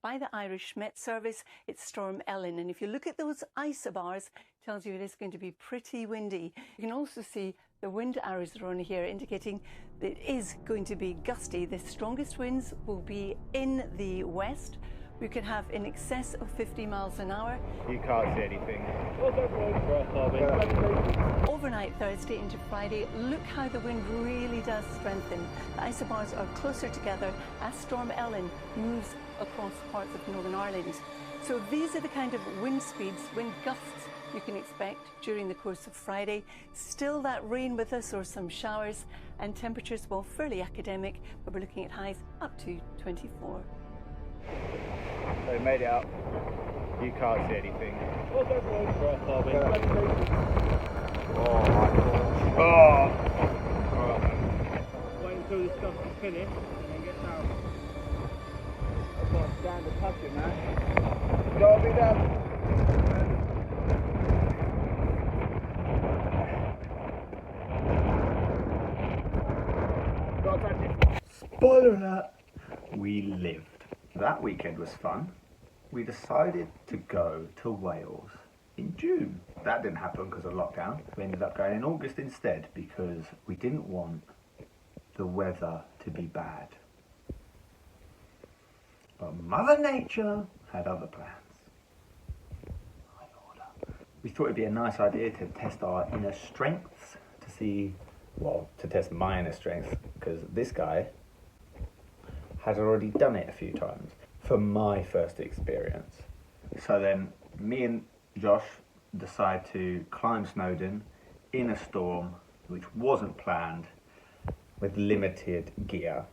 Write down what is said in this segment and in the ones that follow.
by the Irish Met Service. It's Storm Ellen, and if you look at those isobars, it tells you it is going to be pretty windy. You can also see the wind arrows that are on here indicating that it is going to be gusty. The strongest winds will be in the west. We could have in excess of 50 miles an hour. You can't see anything. Overnight Thursday into Friday, look how the wind really does strengthen. The isobars are closer together as Storm Ellen moves across parts of Northern Ireland. So these are the kind of wind speeds, wind gusts you can expect during the course of Friday. Still that rain with us or some showers, and temperatures, well, fairly academic, but we're looking at highs up to 24. So we made it up. You can't see anything. Oh my God. Oh! Wait until this stuff is finished and then get down. I've got to stand and touch it, man. Gotta be done. Gotta touch it. Spoiler alert! We lived. That weekend was fun. We decided to go to Wales in June. That didn't happen because of lockdown. We ended up going in August instead because we didn't want the weather to be bad. But Mother Nature had other plans. We thought it'd be a nice idea to test our inner strengths to see, well, to test my inner strength, because this guy has already done it a few times for my first experience. So then me and Josh decide to climb Snowdon in a storm which wasn't planned, with limited gear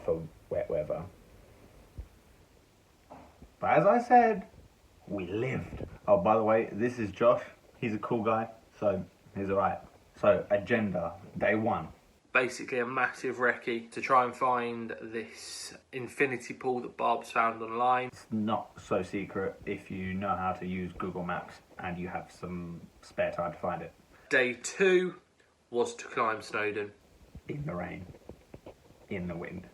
for wet weather. But as I said, we lived. Oh, by the way, this is Josh. He's a cool guy, so he's alright. So, agenda, day one. Basically a massive recce to try and find this infinity pool that Barb's found online. It's not so secret if you know how to use Google Maps and you have some spare time to find it. Day two was to climb Snowdon. In the rain, in the wind,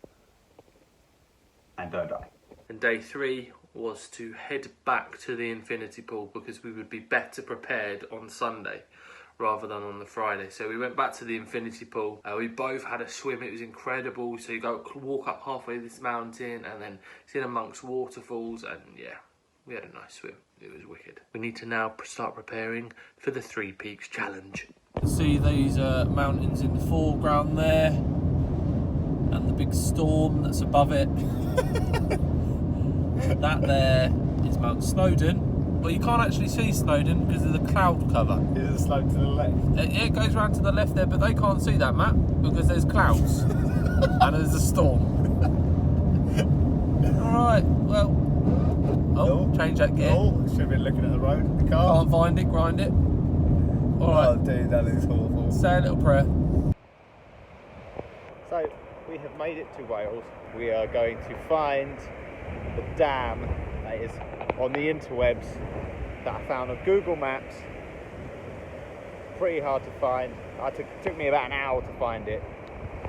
and don't die. And day three was to head back to the infinity pool because we would be better prepared on Sunday rather than on the Friday. So we went back to the infinity pool. We both had a swim. It was incredible. So you go walk up halfway this mountain and then sit amongst waterfalls, and yeah, we had a nice swim. It was wicked. We need to now start preparing for the Three Peaks Challenge. See these mountains in the foreground there and the big storm that's above it. That there is Mount Snowdon. Well, you can't actually see Snowdon because of the cloud cover. Is it slope to the left? It goes round to the left there, but they can't see that, Matt, because there's clouds and there's a storm. Alright, well. Oh, change that gear. Oh, should have been looking at the road. The car. Can't find it, grind it. Alright. Oh, dude, that is awful. Say a little prayer. So, we have made it to Wales. We are going to find the dam that is on the interwebs that I found on Google Maps. Pretty hard to find. It took me about an hour to find it.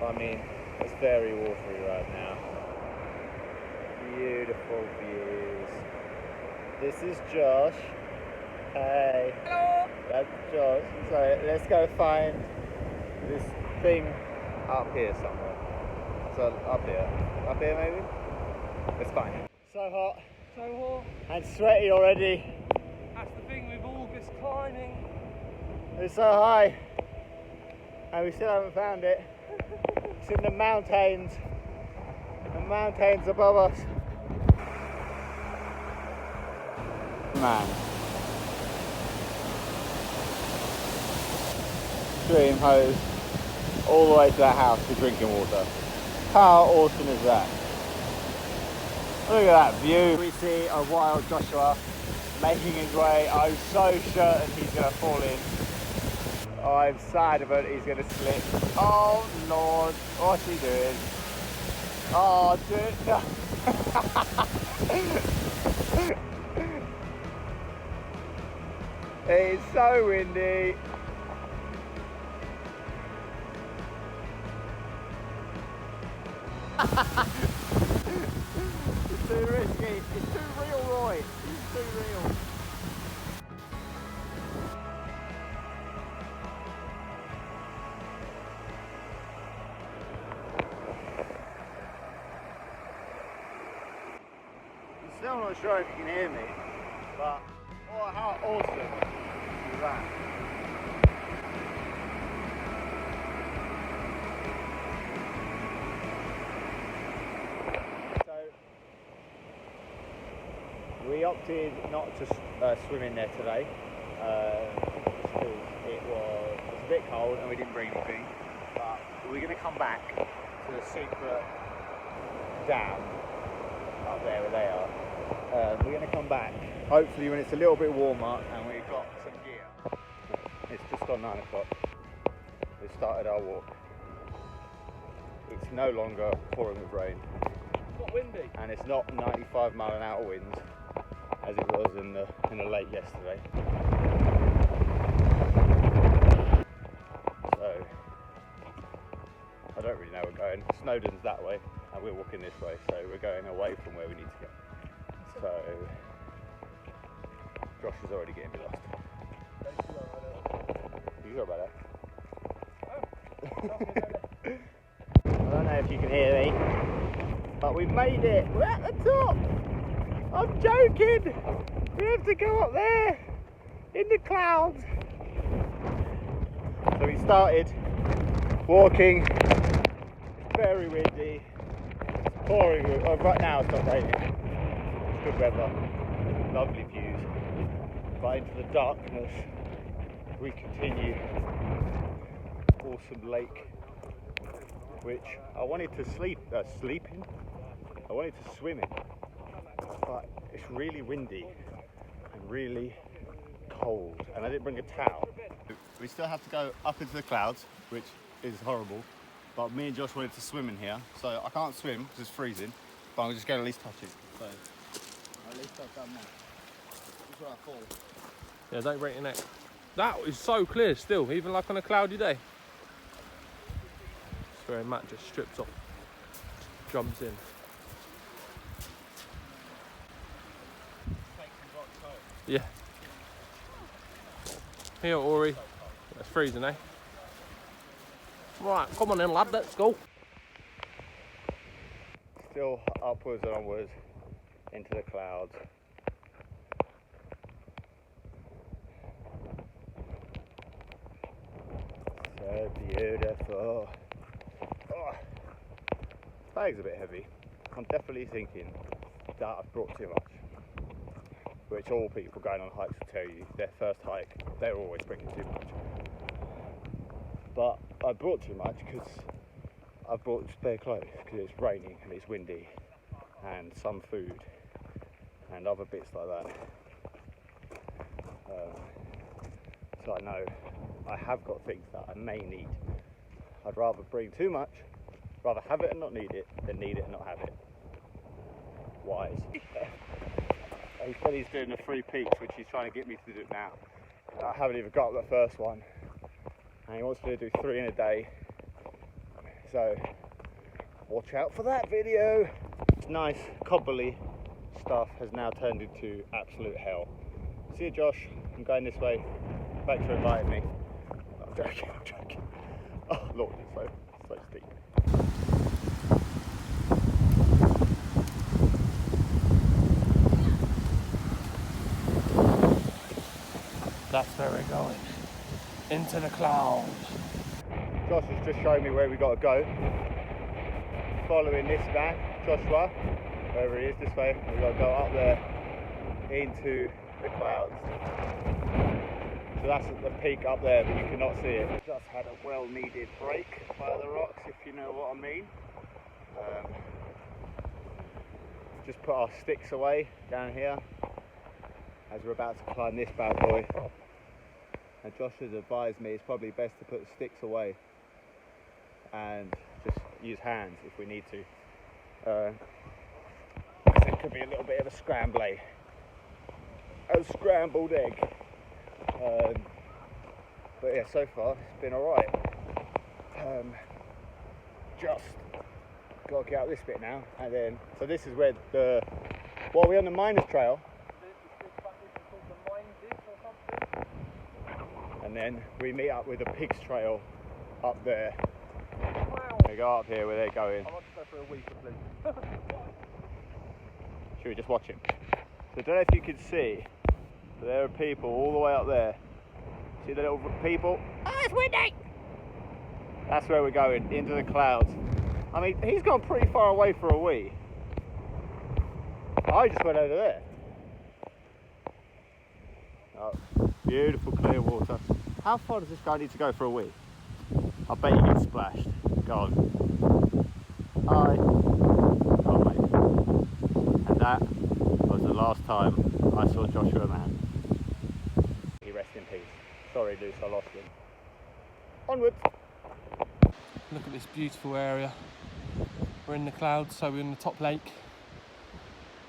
I mean, it's very watery right now. Beautiful views. This is Josh. Hey. Hello. That's Josh. So let's go find this thing up here somewhere. So up here maybe? Let's find it. So hot. So hot. And sweaty already. That's the thing with August climbing. It's so high. And we still haven't found it. It's in the mountains. The mountains above us. Man. Stream hose all the way to that house for drinking water. How awesome is that? Look at that view. We see a wild Joshua making his way. I'm so certain he's going to fall in. Oh, I'm sad about it. He's going to slip. Oh Lord, what's he doing? Oh, dude, no. It's so windy. It's too risky. It's too still not sure if you can hear me, but oh, how awesome is that? So we opted not to swim in there today because it was a bit cold and we didn't bring anything, but we're going to come back to the secret dam up there where they are. We're going to come back hopefully when it's a little bit warmer and we've got some gear. It's just on 9 o'clock. We started our walk. It's no longer pouring with rain. It's not windy. And it's not 95-mile-an-hour winds as it was in the lake yesterday. So I don't really know where we're going. Snowdon's that way and we're walking this way, so we're going away from where we need to go. So Josh is already getting me lost. You sure about that? I don't know if you can hear me, but we've made it. We're at the top. I'm joking. We have to go up there in the clouds. So we started walking. It's very windy. It's pouring. Right now it's not raining. It's good weather. Lovely views. But into the darkness we continue. Awesome lake, which I wanted to sleep in. I wanted to swim in, but it's really windy and really cold, and I didn't bring a towel. We still have to go up into the clouds, which is horrible, but me and Josh wanted to swim in here, so I can't swim because it's freezing, but I'm just going to at least touch it. So at least I've done that. That's where I fall. Yeah, don't break your neck. That is so clear still, even like on a cloudy day. It's where Matt just strips off, jumps in. Yeah. Here, Ori. It's freezing, eh? Right, come on then, lad, let's go. Still upwards and onwards into the clouds. So beautiful. Oh, this bag's a bit heavy. I'm definitely thinking that I've brought too much, which all people going on hikes will tell you. Their first hike, they're always bringing too much. But I brought too much because I've brought spare clothes because it's raining and it's windy, and some food and other bits like that. So I know I have got things that I may need. I'd rather bring too much, rather have it and not need it, than need it and not have it. Wise. He said he's doing the 3 peaks, which he's trying to get me to do now. I haven't even got the first one, and he wants me to do 3 in a day. So watch out for that video. This nice cobbly stuff has now turned into absolute hell. See you, Josh. I'm going this way. Thanks for inviting me. I'm joking. Oh Lord, it's so steep. That's where we're going. Into the clouds. Josh has just shown me where we got to go. Following this man, Joshua, wherever he is, this way. We've got to go up there into the clouds. So that's at the peak up there, but you cannot see it. Just had a well-needed break by the rocks, if you know what I mean. Just put our sticks away down here as we're about to climb this bad boy. And Josh has advised me it's probably best to put the sticks away and just use hands if we need to. It could be a little bit of a scrambling. A scrambled egg. But yeah, so far it's been alright. Just got to get out this bit now, and then so this is where we're on the miners trail, and then we meet up with the pigs trail up there. Wow. We go up here where they're going. I want to go for a week, please. Should we just watch him? So I don't know if you can see, but there are people all the way up there. See the little people? Oh, it's windy! That's where we're going, into the clouds. I mean, he's gone pretty far away for a wee. I just went over there. Oh, beautiful clear water. How far does this guy need to go for a wee? I bet he gets splashed. Go on. Hi. Oh, mate. And that was the last time I saw Joshua Man. He rests in peace. Sorry, Luce, I lost him. Onwards. Look at this beautiful area. We're in the clouds, so we're in the top lake.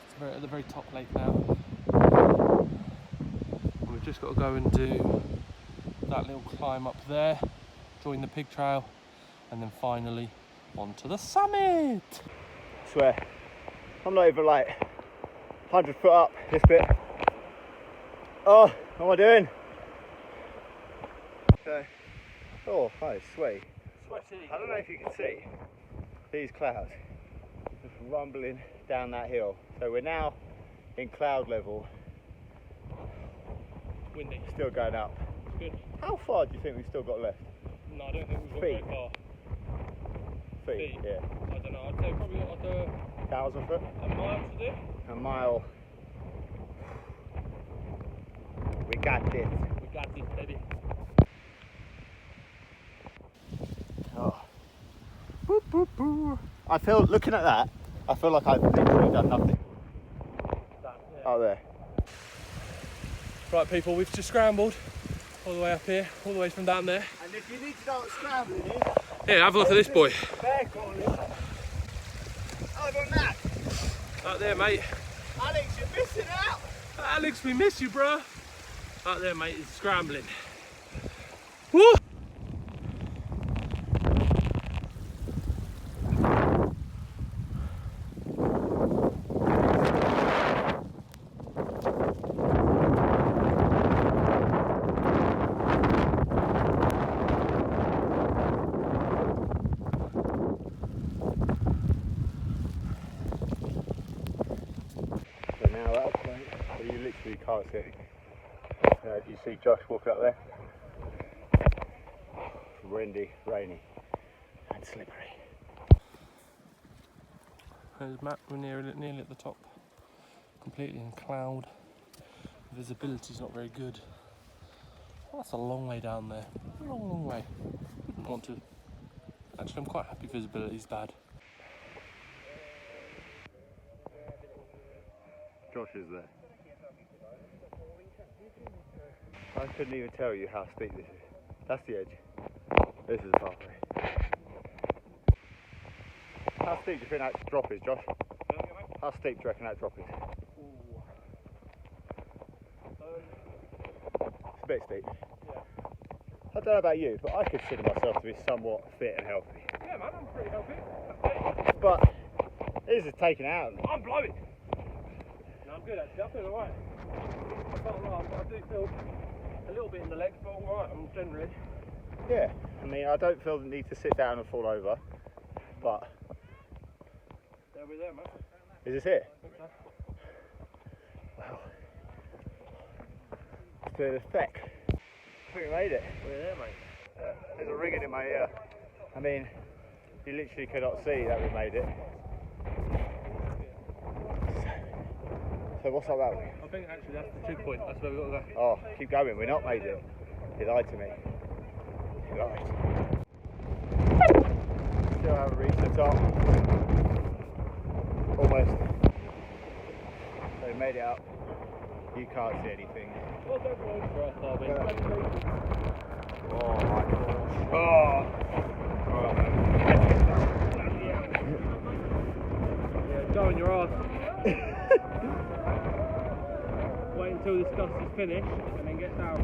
It's at the very top lake now. And we've just got to go and do that little climb up there, join the pig trail, and then finally onto the summit. I swear, I'm not even like 100 foot up this bit. Oh, what am I doing? Okay. Oh, hi, sweaty. Sweaty. I don't know if you can see these clouds just rumbling down that hill. So we're now in cloud level. Windy. Still going up. Good. How far do you think we've still got left? No, I don't think we've got Feet. very far. Feet? Yeah. I don't know. I'd say probably got like 1,000 foot? a mile to do. A mile. We got this. We got this, baby. Oh. Boop, boop, boop. I feel, looking at that, I feel like I've literally done nothing. Out there. Right, people, we've just scrambled all the way up here, all the way from down there. And if you need to know what scrambling is, Here, have a look at this boy. bear calling. Oh, look at that. Out there, mate. Alex, you're missing out. Alex, we miss you, bro. Out there, mate, it's scrambling. Woo! So now that's point, so you literally can't see. You see Josh walking up there? Windy, rainy, and slippery. There's Matt, we're nearly at the top. Completely in cloud. Visibility's not very good. Oh, that's a long way down there. A long, long way. Wouldn't want to. Actually, I'm quite happy visibility's bad. Josh is there. I couldn't even tell you how steep this is. That's the edge. This is the pathway. How steep do you think that drop is, Josh? How steep do you reckon that drop is? It's a bit steep. I don't know about you, but I consider myself to be somewhat fit and healthy. Yeah, man, I'm pretty healthy. But this is taking out of me. I'm blowing. No, I'm good actually. I feel alright. I can't lie, but I do feel a little bit in the legs, but alright. I'm generally. Yeah, I mean, I don't feel the need to sit down and fall over, but There we're there, man. is this it? I think so. Wow. To the effect. I think we made it. We're there, mate. There's a ringing in my ear. I mean, you literally cannot see that we made it. So what's up that way? I think actually that's the 2 point. That's where we've got to go. Oh, keep going, we're not made it. You lied to me. You lied. Still haven't reached the top. Almost. So we made it up. You can't see anything. Well, don't go over for us, Darby. Oh my gosh. Oh! Yeah, go on your ass. Wait until this dust is finished and then get down.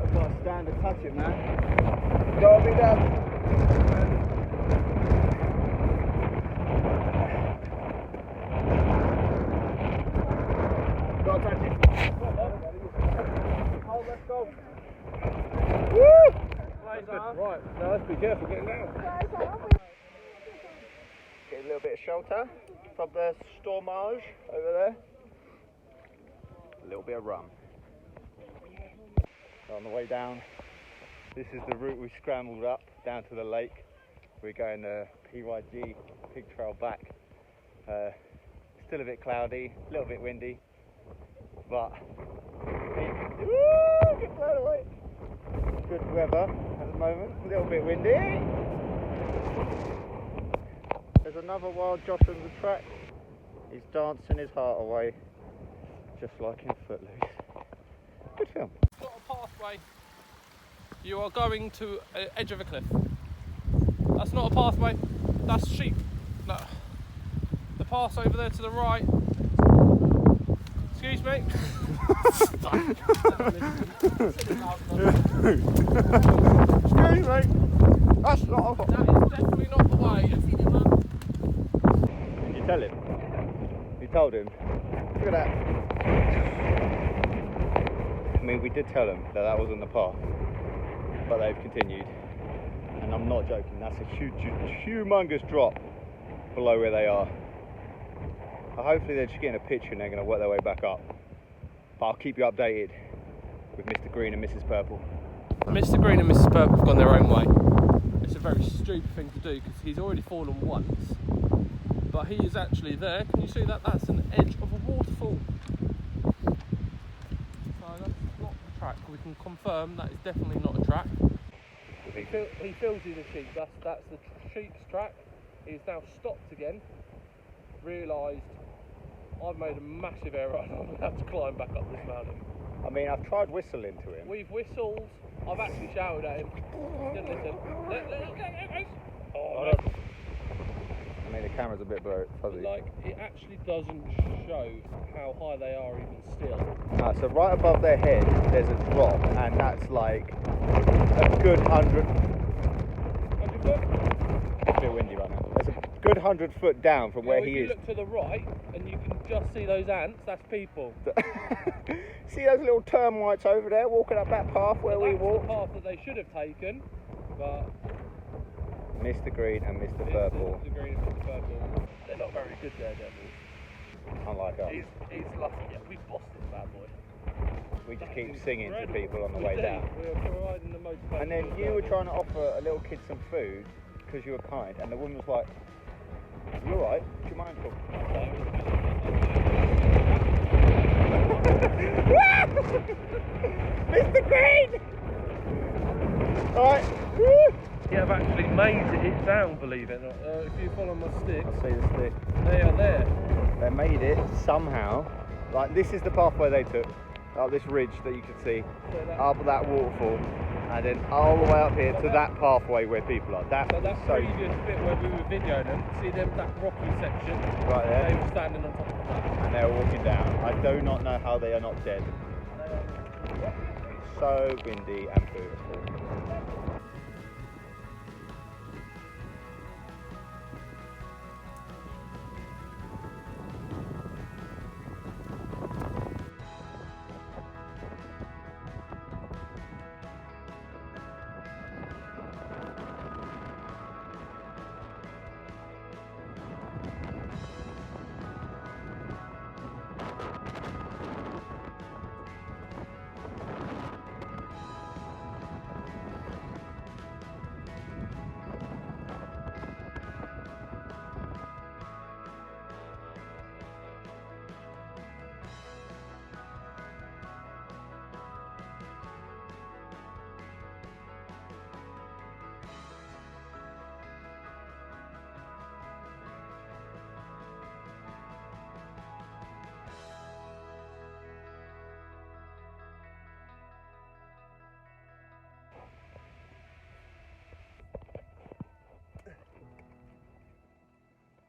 I've got to stand and touch it, man. Gotta be done. Gotta touch it. Oh, let's go. Woo! Right, now let's be careful getting down. Get Need a little bit of shelter from the stormage over there. A little bit of rum. So on the way down, this is the route we scrambled up down to the lake. We're going the PYG pig trail back. Still a bit cloudy, a little bit windy, but get blown away. Good weather at the moment, a little bit windy. There's another wild Josh on the track. He's dancing his heart away, just like in Footloose. Good film. It's not a pathway. You are going to the edge of a cliff. That's not a pathway. That's sheep. No. The path over there to the right. Excuse me. Excuse me. That's not a... That is definitely not the way. Did you tell him? You told him? Look at that. I mean, we did tell him that that wasn't the path, but they've continued. And I'm not joking, that's a humongous drop below where they are. Hopefully they're just getting a picture and they're going to work their way back up. But I'll keep you updated with Mr. Green and Mrs. Purple. Mr. Green and Mrs. Purple have gone their own way. It's a very stupid thing to do because he's already fallen once. But he is actually there. Can you see that? That's an edge of a waterfall. So that's not a track. We can confirm that is definitely not a track. He fills you the sheep. That's the sheep's track. He's now stopped again. Realised I've made a massive error and I'm going to have to climb back up this mountain. I mean, I've tried whistling to him. We've whistled. I've actually shouted at him. Didn't listen. Oh, no. I mean, the camera's a bit fuzzy. Like, it actually doesn't show how high they are even still. No, so right above their head, there's a drop, and that's like a good 100 foot? It's a bit windy right now. There's a good 100 foot down from where he is. If you look to the right, and you can just see those ants, that's people. See those little termites over there walking up that path where we walked? That's the path that they should have taken, but... Mr. Green and Mr. Purple. Mr. Green and Mr. Purple. They're not very good daredevils. Unlike us. He's lucky. Yeah, we bossed this bad boy. We just keep singing to people on the way down. We're providing the motivation. And then you were trying to offer a little kid some food because you were kind, and the woman was like, "You alright? Do you mind talking?" Mr. Green! Alright. You have actually made it down, believe it or not. If you follow my stick, I see the stick. they are there. They made it somehow. Like, this is the pathway they took. Up this ridge that you can see. Up that waterfall. And then all the way up here to that pathway where people are. That previous bit where we were videoing them, see them, that rocky section, right there. they were standing on top of that. And they were walking down. I do not know how they are not dead. So windy and beautiful.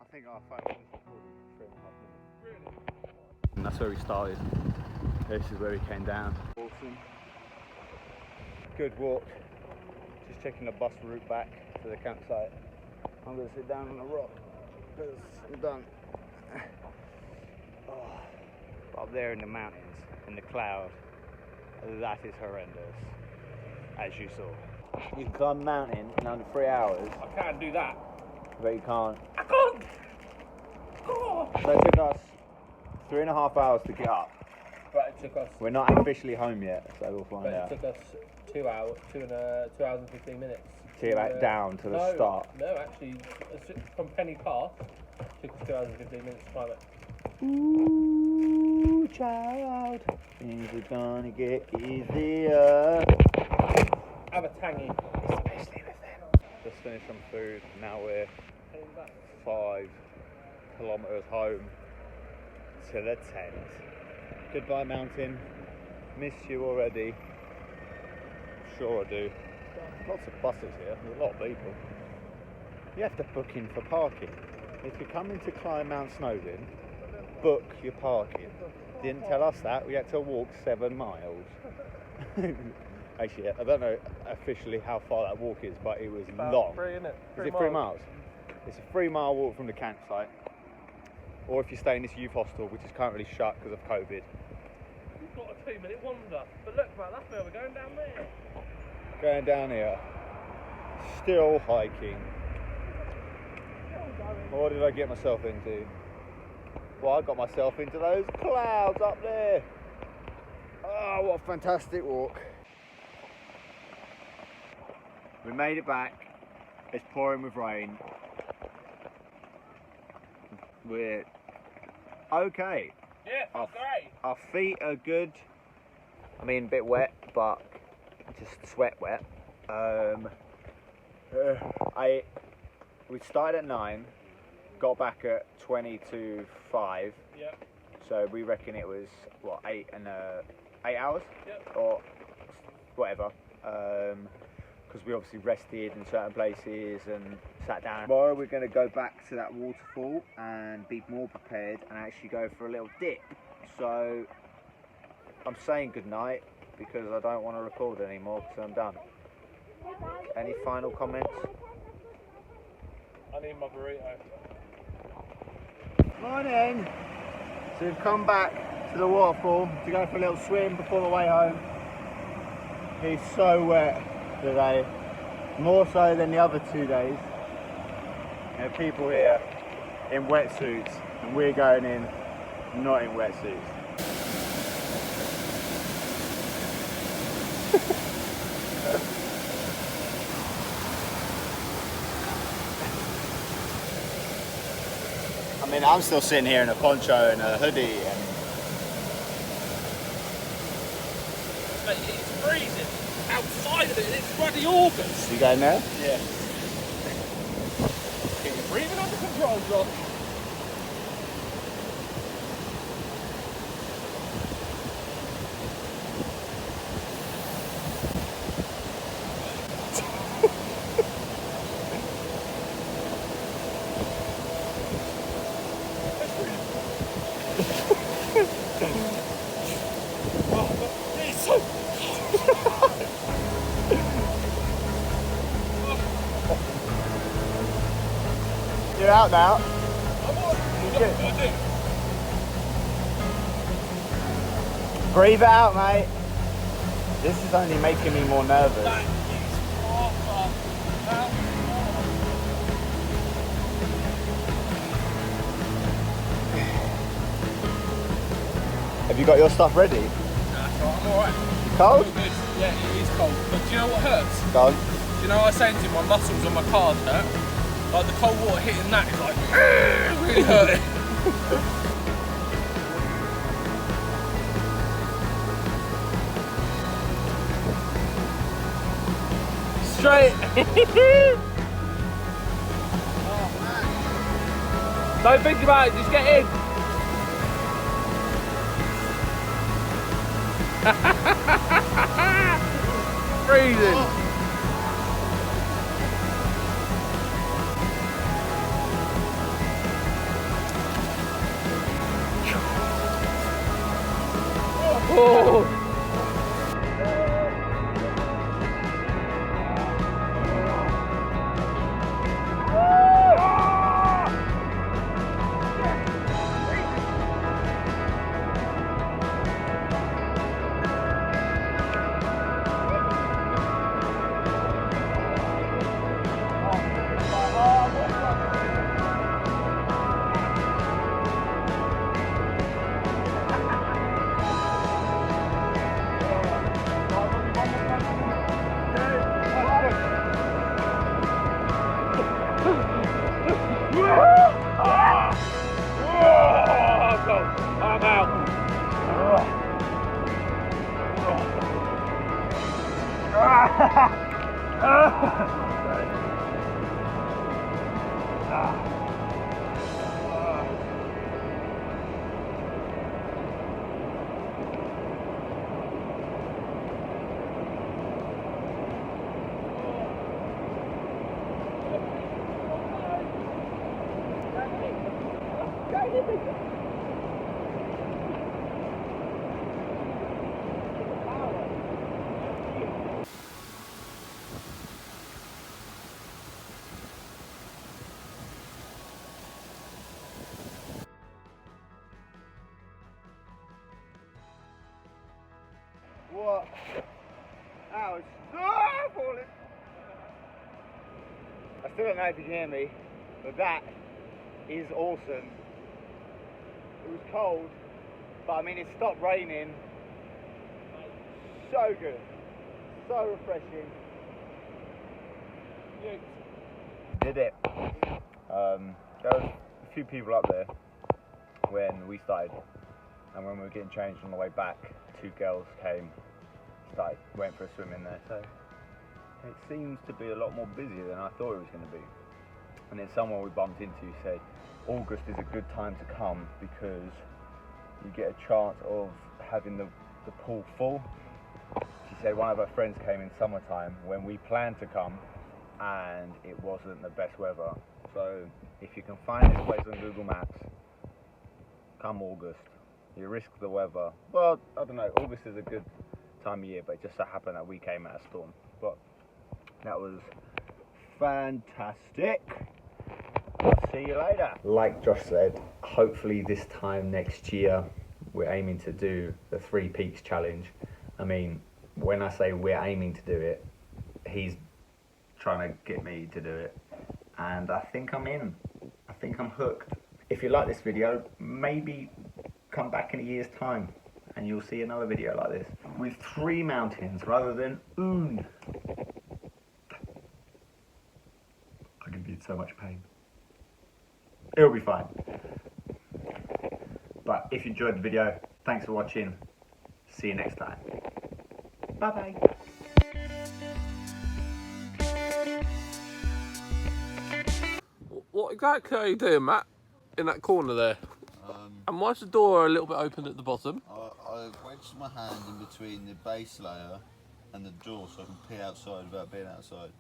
I think our phone was recording for 3.5 minutes. Really? And that's where we started. This is where we came down. Awesome. Good walk. Just checking the bus route back to the campsite. I'm going to sit down on a rock because I'm done. Oh, up there in the mountains, in the cloud, that is horrendous, as you saw. You can climb a mountain in under 3 hours. I can't do that. But you can't. I can't! So it took us 3.5 hours to get up. But it took us. We're not officially home yet, so we'll find But out. it took us 2 hours, 2 hours and 15 minutes. To get back down to the start. No, actually, from Penny Path, it took us 2 hours and 15 minutes to climb it. Ooh, child, things are gonna get easier. Have a tangy. Especially with them. Just finished some food, now we're 5 kilometres home to the tent. Goodbye, mountain. Miss you already. Sure I do. Lots of buses here, there's a lot of people. You have to book in for parking. If you're coming to climb Mount Snowdon, book your parking. Didn't tell us that, we had to walk 7 miles. Actually, I don't know officially how far that walk is, but it was long. 3, isn't it? Is it 3 miles? It's a 3-mile walk from the campsite. Or if you stay in this youth hostel, which is currently shut because of COVID. We've got a 2-minute wander. But look, man, that's where we're going down there. Going down here. Still hiking. What did I get myself into? Well, I got myself into those clouds up there. Oh, what a fantastic walk. We made it back. It's pouring with rain. We're okay. Yeah, that's great. Our feet are good. I mean, a bit wet, but just sweat wet. We started at 9, got back at 20 to 5. Yep. So we reckon it was what 8 hours, Yep. or whatever. Because we obviously rested in certain places and sat down. Tomorrow we're going to go back to that waterfall and be more prepared and actually go for a little dip. So I'm saying goodnight because I don't want to record anymore because I'm done. Any final comments? I need my burrito. Morning! So we've come back to the waterfall to go for a little swim before the way home. It's so wet today, more so than the other 2 days. There are people here in wetsuits and we're going in not in wetsuits. I mean, I'm still sitting here in a poncho and a hoodie and... Mate, it's freezing outside of it, it's bloody August. You going there? Yeah. Get your breathing under control, John. You're out now. I'm Good. Breathe it out, mate. This is only making me more nervous. That is proper. Have you got your stuff ready? Nah, I'm alright. You cold? I'm good. Yeah, it is cold. But do you know what hurts? Go on. Do you know what I was saying to you? My muscles on my calves hurt. Like the cold water hitting that is like really hurting. Straight. Oh, man. Don't think about it, just get in. Freezing. Oh. I'm out. What? Ow, it's falling. I still don't know if you can hear me, but that is awesome. It was cold, but I mean it stopped raining. So good. So refreshing. Did it. There was a few people up there when we started, and when we were getting changed on the way back, two girls came, went for a swim in there. So it seems to be a lot more busy than I thought it was going to be. And then someone we bumped into said August is a good time to come because you get a chance of having the pool full. She said one of her friends came in summertime when we planned to come and it wasn't the best weather. So if you can find this place on Google Maps, come August. You risk the weather. Well, I don't know, August is a good time of year, but it just so happened that we came out of storm. But that was fantastic. I'll see you later. Like Josh said, hopefully this time next year we're aiming to do the 3 Peaks challenge. I mean, when I say we're aiming to do it, he's trying to get me to do it, and I think I'm in. I think I'm hooked. If you like this video, maybe come back in a year's time and you'll see another video like this with 3 mountains rather than un. I'm gonna be in so much pain. It'll be fine. But if you enjoyed the video, thanks for watching. See you next time. Bye bye. What exactly are you doing, Matt? In that corner there? And why's the door a little bit open at the bottom? I wedged my hand in between the base layer and the door so I can pee outside without being outside.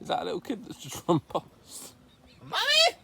Is that a little kid that's just run past? Mummy!